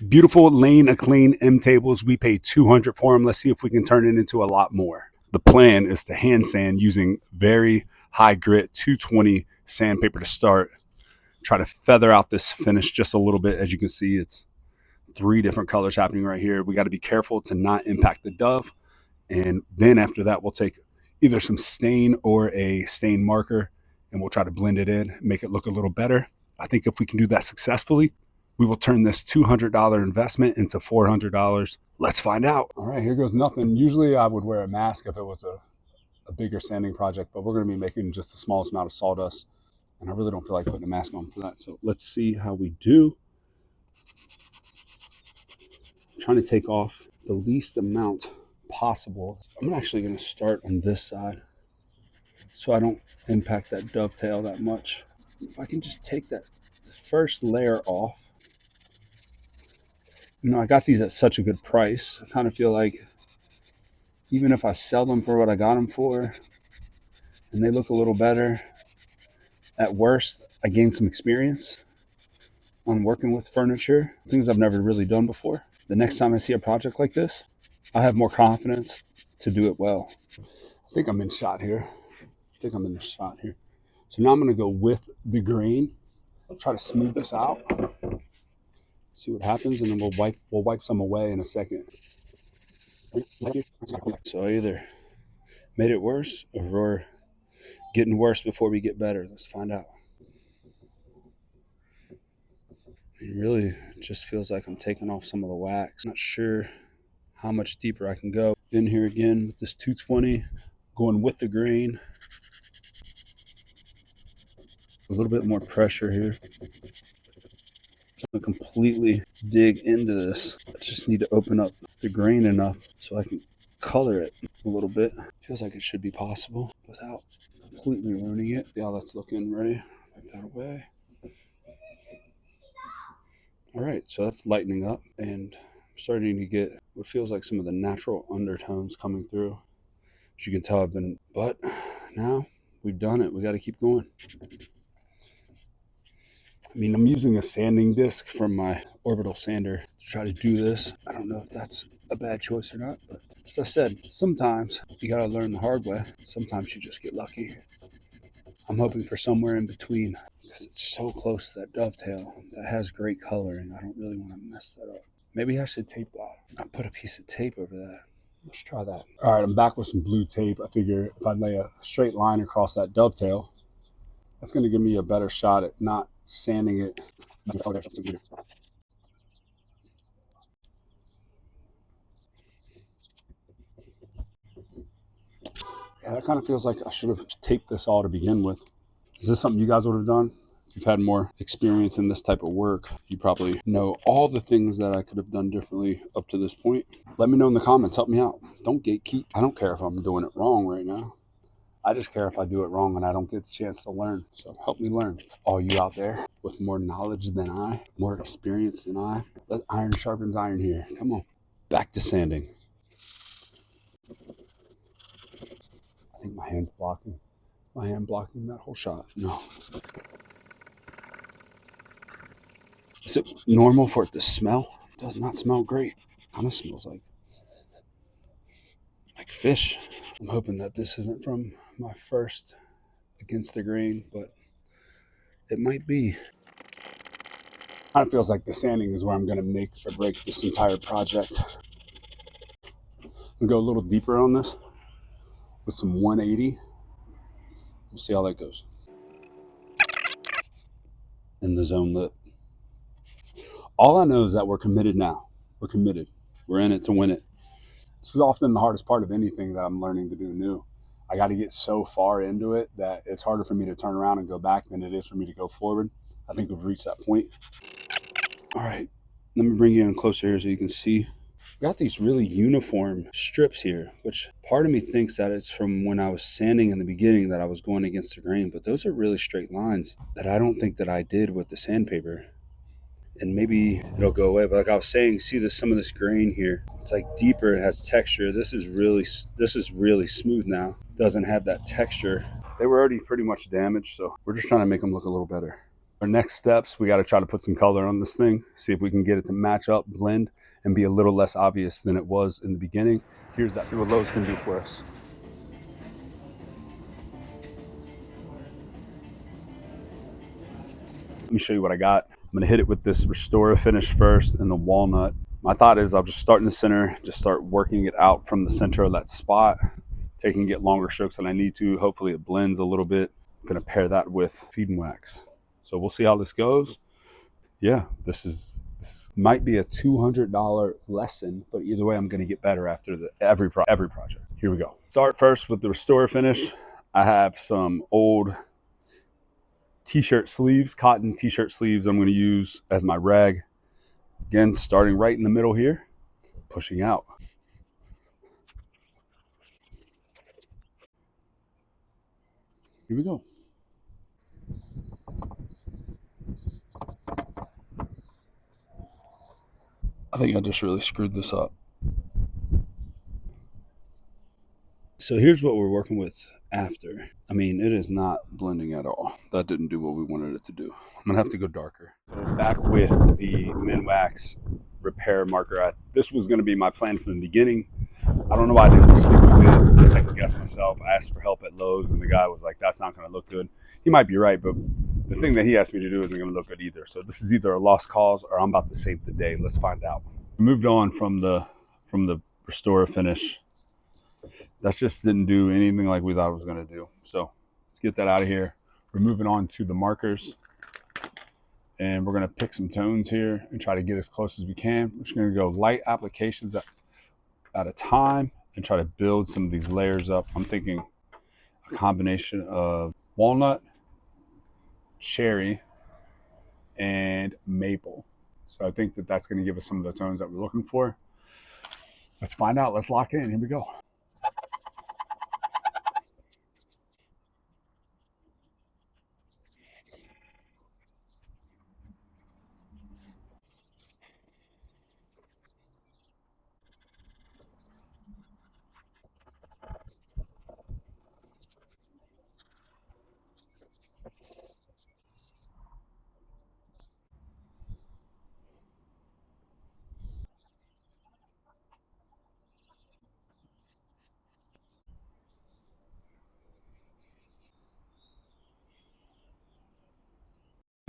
Beautiful Lane Acclaim M tables. We paid $200 for them. Let's see if we can turn it into a lot more. The plan is to hand sand using very high grit 220 sandpaper to start. Try to feather out this finish just a little bit. As you can see, it's 3 different colors happening right here. We got to be careful to not impact the dove. And then after that, we'll take either some stain or a stain marker and we'll try to blend it in, make it look a little better. I think if we can do that successfully, we will turn this $200 investment into $400. Let's find out. All right, here goes nothing. Usually I would wear a mask if it was a bigger sanding project, but we're going to be making just the smallest amount of sawdust. And I really don't feel like putting a mask on for that. So let's see how we do. I'm trying to take off the least amount possible. I'm actually going to start on this side so I don't impact that dovetail that much. If I can just take that first layer off. You know, I got these at such a good price. I kind of feel like even if I sell them for what I got them for and they look a little better, at worst, I gained some experience on working with furniture, things I've never really done before. The next time I see a project like this, I have more confidence to do it well. I think I'm in shot here. So now I'm going to go with the grain. I'll try to smooth this out. See what happens, and then we'll wipe some away in a second. So I either made it worse or we're getting worse before we get better. Let's find out. It really just feels like I'm taking off some of the wax. Not sure how much deeper I can go. In here again with this 220, going with the grain. A little bit more pressure here. I'm going to completely dig into this. I just need to open up the grain enough so I can color it a little bit. Feels like it should be possible without completely ruining it. Yeah, that's looking ready. Wipe that away. All right, so that's lightening up and starting to get what feels like some of the natural undertones coming through. As you can tell, but now we've done it. We got to keep going. I mean, I'm using a sanding disc from my orbital sander to try to do this. I don't know if that's a bad choice or not, but as I said, sometimes you got to learn the hard way. Sometimes you just get lucky. I'm hoping for somewhere in between because it's so close to that dovetail that has great coloring. I don't really want to mess that up. Maybe I should tape that. I'll put a piece of tape over that. Let's try that. All right, I'm back with some blue tape. I figure if I lay a straight line across that dovetail, that's going to give me a better shot at not sanding it. Yeah, that kind of feels like I should have taped this all to begin with. Is this something you guys would have done? If you've had more experience in this type of work, you probably know all the things that I could have done differently up to this point. Let me know in the comments. Help me out. Don't gatekeep. I don't care if I'm doing it wrong right now. I just care if I do it wrong and I don't get the chance to learn. So help me learn. All you out there with more knowledge than I, more experience than I, let iron sharpens iron here. Come on. Back to sanding. I think my hand's blocking. My hand blocking that whole shot. No. Is it normal for it to smell? It does not smell great. It kind of smells like fish. I'm hoping that this isn't from my first against the grain, but it might be. Kind of feels like the sanding is where I'm going to make or break this entire project. We'll go a little deeper on this with some 180. We'll see how that goes. In the zone lit. All I know is that we're committed now. We're committed. We're in it to win it. This is often the hardest part of anything that I'm learning to do new. I got to get so far into it that it's harder for me to turn around and go back than it is for me to go forward. I think we've reached that point. All right, let me bring you in closer here so you can see. I've got these really uniform strips here, which part of me thinks that it's from when I was sanding in the beginning that I was going against the grain, but those are really straight lines that I don't think that I did with the sandpaper. And maybe it'll go away, but like I was saying, see some of this grain here. It's like deeper, it has texture. This is really smooth now. It doesn't have that texture. They were already pretty much damaged, so we're just trying to make them look a little better. Our next steps, we got to try to put some color on this thing, see if we can get it to match up, blend, and be a little less obvious than it was in the beginning. Here's that. See what Lowe's can do for us. Let me show you what I got. I'm going to hit it with this Restore finish first and the walnut. My thought is I'll just start in the center, just start working it out from the center of that spot, taking it longer strokes than I need to. Hopefully it blends a little bit. I'm going to pair that with feed and wax. So we'll see how this goes. Yeah, this might be a $200 lesson, but either way, I'm going to get better after every project. Here we go. Start first with the Restore finish. I have some old t-shirt sleeves, cotton t-shirt sleeves I'm going to use as my rag. Again, starting right in the middle here, pushing out. Here we go. I think I just really screwed this up. So here's what we're working with after. I mean, it is not blending at all. That didn't do what we wanted it to do. I'm gonna have to go darker. So back with the Minwax repair marker. This was gonna be my plan from the beginning. I don't know why I didn't stick with it. I second guessed myself. I asked for help at Lowe's and the guy was like, that's not gonna look good. He might be right, but the thing that he asked me to do isn't gonna look good either. So this is either a lost cause or I'm about to save the day. Let's find out. We moved on from the Restore finish. That just didn't do anything like we thought it was going to do. So let's get that out of here. We're moving on to the markers. And we're going to pick some tones here and try to get as close as we can. We're just going to go light applications at a time and try to build some of these layers up. I'm thinking a combination of walnut, cherry, and maple. So I think that that's going to give us some of the tones that we're looking for. Let's find out. Let's lock in. Here we go.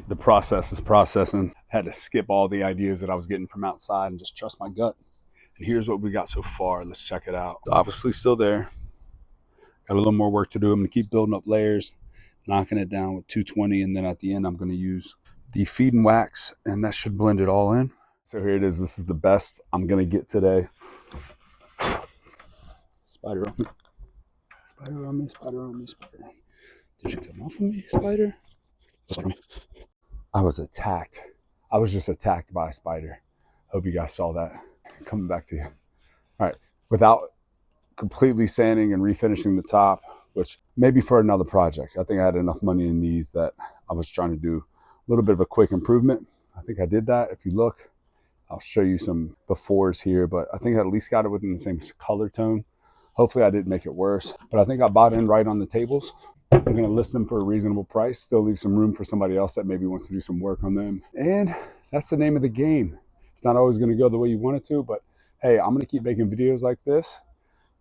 The process is processing. Had to skip all the ideas that I was getting from outside and just trust my gut. And here's what we got so far. Let's check it out. It's obviously still there. Got a little more work to do. I'm going to keep building up layers, knocking it down with 220. And then at the end, I'm going to use the feed and wax, and that should blend it all in. So here it is. This is the best I'm going to get today. Spider on me. Spider on me. Spider on me. Spider. Did you come off of me, spider? Spider on me. I was attacked. I was just attacked by a spider. Hope you guys saw that. Coming back to you. All right. Without completely sanding and refinishing the top, which maybe for another project. I think I had enough money in these that I was trying to do a little bit of a quick improvement. I think I did that. If you look, I'll show you some befores here, but I think I at least got it within the same color tone. Hopefully I didn't make it worse, but I think I bought in right on the tables. I'm going to list them for a reasonable price, still leave some room for somebody else that maybe wants to do some work on them. And that's the name of the game. It's not always going to go the way you want it to, but hey, I'm going to keep making videos like this.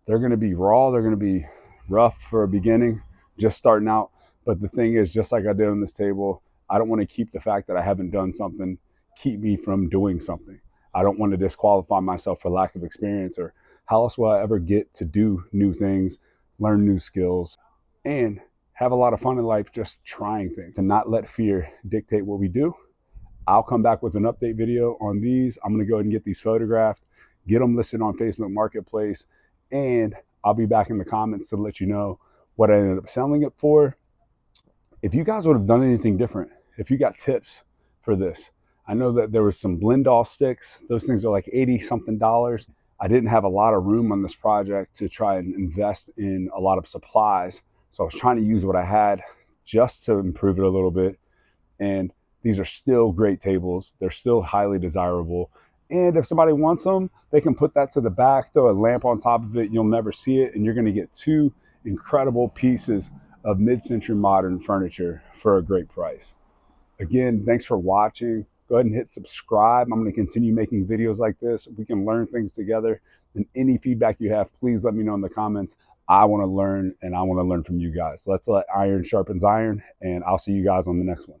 They're going to be raw. They're going to be rough for a beginning, just starting out. But the thing is, just like I did on this table, I don't want to keep the fact that I haven't done something keep me from doing something. I don't want to disqualify myself for lack of experience, or how else will I ever get to do new things, learn new skills, and have a lot of fun in life just trying things. To not let fear dictate what we do. I'll come back with an update video on these. I'm going to go ahead and get these photographed, get them listed on Facebook Marketplace, and I'll be back in the comments to let you know what I ended up selling it for. If you guys would have done anything different, if you got tips for this, I know that there was some Blendall sticks. Those things are like 80 something dollars. I didn't have a lot of room on this project to try and invest in a lot of supplies. So I was trying to use what I had just to improve it a little bit. And these are still great tables. They're still highly desirable. And if somebody wants them, they can put that to the back, throw a lamp on top of it. You'll never see it. And you're going to get two incredible pieces of mid-century modern furniture for a great price. Again, thanks for watching. Go ahead and hit subscribe. I'm going to continue making videos like this. We can learn things together. And any feedback you have, please let me know in the comments. I want to learn, and I want to learn from you guys. Let's let iron sharpens iron, and I'll see you guys on the next one.